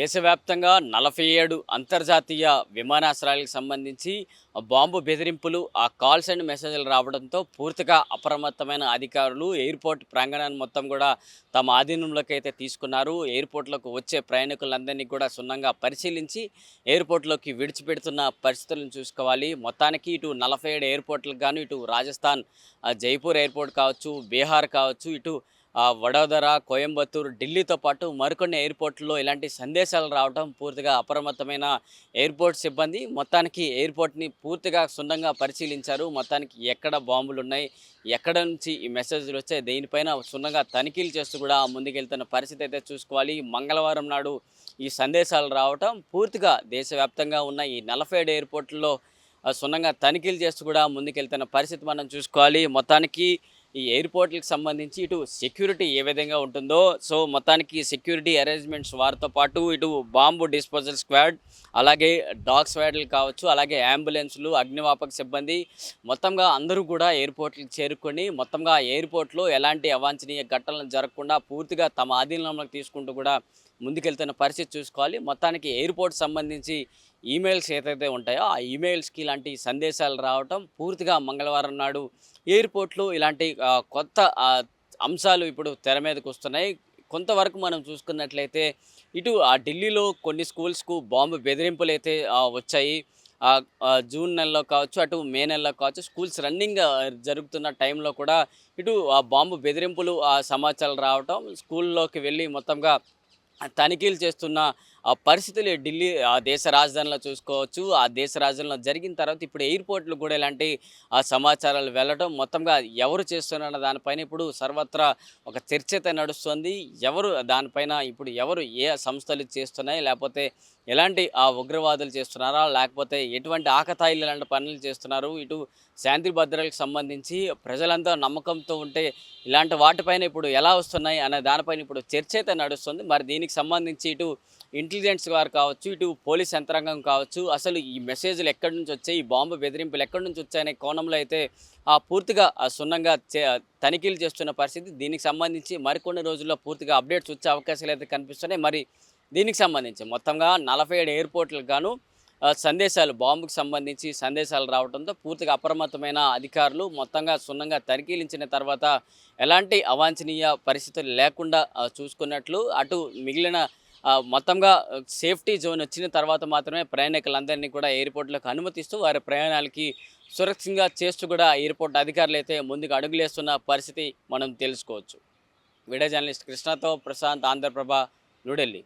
దేశవ్యాప్తంగా 47 అంతర్జాతీయ విమానాశ్రయాలకు సంబంధించి బాంబు బెదిరింపులు, ఆ కాల్స్ అండ్ మెసేజ్‌లు రావడంతో పూర్తిగా అప్రమత్తమైన అధికారులు ఎయిర్‌పోర్ట్ ప్రాంగణాన్ని మొత్తం కూడా తమ ఆధీనంలోకి అయితే తీసుకున్నారు. ఎయిర్‌పోర్ట్‌లోకి వచ్చే ప్రయాణికులందరినీ కూడా క్షుణ్ణంగా పరిశీలించి ఎయిర్‌పోర్ట్‌లోకి విడిచిపెడుతున్న పరిస్థితులను చూసుకోవాలి. మొత్తానికి ఇటు 47 ఎయిర్‌పోర్ట్‌లకు గాను ఇటు రాజస్థాన్ జైపూర్ ఎయిర్‌పోర్ట్ కావచ్చు, బీహార్ కావచ్చు, ఇటు వడోదర, కోయంబత్తూర్, ఢిల్లీతో పాటు మరికొన్ని ఎయిర్‌పోర్ట్‌ల్లో ఇలాంటి సందేశాలు రావడం పూర్తిగా అప్రమత్తమైన ఎయిర్‌పోర్ట్ సిబ్బంది మొత్తానికి ఎయిర్‌పోర్ట్‌ని పూర్తిగా క్షుణ్ణంగా పరిశీలించారు. మొత్తానికి ఎక్కడ బాంబులున్నాయి, ఎక్కడ నుంచి ఈ మెసేజ్‌లు వచ్చాయి, దేనిపైన క్షుణ్ణంగా తనిఖీలు చేస్తూ కూడా ముందుకెళ్తున్న పరిస్థితి అయితే చూసుకోవాలి. మంగళవారం నాడు ఈ సందేశాలు రావటం పూర్తిగా దేశవ్యాప్తంగా ఉన్న ఈ 47 ఎయిర్‌పోర్ట్‌ల్లో క్షుణ్ణంగా తనిఖీలు చేస్తూ కూడా ముందుకెళ్తున్న పరిస్థితి మనం చూసుకోవాలి. మొత్తానికి ఈ ఎయిర్‌పోర్ట్‌లకి సంబంధించి ఇటు సెక్యూరిటీ ఏ విధంగా ఉంటుందో, సో మొత్తానికి సెక్యూరిటీ అరేంజ్‌మెంట్స్ వారితో పాటు ఇటు బాంబు డిస్పోజల్ స్క్వాడ్, అలాగే డాగ్ స్క్వాడ్‌లు కావచ్చు, అలాగే అంబులెన్స్‌లు, అగ్నిమాపక సిబ్బంది మొత్తంగా అందరూ కూడా ఎయిర్‌పోర్ట్‌లకి చేరుకొని మొత్తంగా ఎయిర్‌పోర్ట్‌లో ఎలాంటి అవాంఛనీయ ఘటనలు జరగకుండా పూర్తిగా తమ ఆధీనంలోకి తీసుకుంటూ కూడా ముందుకెళ్తున్న పరిస్థితి చూసుకోవాలి. మొత్తానికి ఎయిర్‌పోర్ట్ సంబంధించి ఈమెయిల్స్ ఏదైతే ఉంటాయో ఆ ఈమెయిల్స్‌కి ఇలాంటి సందేశాలు రావటం పూర్తిగా మంగళవారం నాడు ఎయిర్‌పోర్ట్‌లో ఇలాంటి కొత్త అంశాలు ఇప్పుడు తెర మీదకొస్తున్నాయి. కొంతవరకు మనం చూసుకున్నట్లయితే ఇటు ఢిల్లీలో కొన్ని స్కూల్స్‌కు బాంబు బెదిరింపులైతే వచ్చాయి. జూన్ నెలలో కావచ్చు, అటు మే నెలలో కావచ్చు, స్కూల్స్ రన్నింగ్ జరుగుతున్న టైంలో కూడా ఇటు బాంబు బెదిరింపులు సమాచారాలు రావటం, స్కూల్లోకి వెళ్ళి మొత్తంగా తనిఖీలు చేస్తున్న పరిస్థితులు ఢిల్లీ దేశ రాజధానిలో చూసుకోవచ్చు. ఆ దేశ రాజధానిలో జరిగిన తర్వాత ఇప్పుడు ఎయిర్‌పోర్ట్‌లో కూడా ఇలాంటి సమాచారాలు వెళ్ళడం మొత్తంగా ఎవరు చేస్తున్నారన్న దానిపైన ఇప్పుడు సర్వత్రా ఒక చర్చ అయితే నడుస్తుంది. ఎవరు దానిపైన ఇప్పుడు ఎవరు ఏ సంస్థలు చేస్తున్నాయి? లేకపోతే ఎలాంటి ఉగ్రవాదులు చేస్తున్నారా? లేకపోతే ఎటువంటి ఆకతాయిలు ఇలాంటి పనులు చేస్తున్నారు? ఇటు శాంతి భద్రతలకు సంబంధించి ప్రజలంతా నమ్మకంతో ఉంటే ఇలాంటి వాటిపైన ఇప్పుడు ఎలా వస్తున్నాయి అనే దానిపైన ఇప్పుడు చర్చ అయితే నడుస్తుంది. మరి దీనికి సంబంధించి ఇటు ఇంటెలిజెన్స్ వారు కావచ్చు, ఇటు పోలీస్ యంత్రాంగం కావచ్చు, అసలు ఈ మెసేజ్‌లు ఎక్కడి నుంచి వచ్చాయి, ఈ బాంబు బెదిరింపులు ఎక్కడి నుంచి వచ్చాయనే కోణంలో అయితే పూర్తిగా క్షుణ్ణంగా తనిఖీలు చేస్తున్న పరిస్థితి. దీనికి సంబంధించి మరికొన్ని రోజుల్లో పూర్తిగా అప్డేట్స్ వచ్చే అవకాశాలు అయితే కనిపిస్తున్నాయి. మరి దీనికి సంబంధించి మొత్తంగా 47 ఎయిర్‌పోర్ట్‌లకు గాను సందేశాలు బాంబుకి సంబంధించి సందేశాలు రావడంతో పూర్తిగా అప్రమత్తమైన అధికారులు మొత్తంగా క్షుణ్ణంగా తనిఖీలించిన తర్వాత ఎలాంటి అవాంఛనీయ పరిస్థితులు లేకుండా చూసుకున్నట్లు అటు మిగిలిన మొత్తంగా సేఫ్టీ జోన్ వచ్చిన తర్వాత మాత్రమే ప్రయాణికులందరినీ కూడా ఎయిర్‌పోర్ట్‌లకు అనుమతిస్తూ వారి ప్రయాణాలకి సురక్షితంగా చేస్తూ కూడా ఎయిర్‌పోర్ట్ అధికారులు అయితే ముందుకు అడుగులేస్తున్న పరిస్థితి మనం తెలుసుకోవచ్చు. వీడియో జర్నలిస్ట్ కృష్ణతో ప్రశాంత్, ఆంధ్రప్రభ, న్యూఢిల్లీ.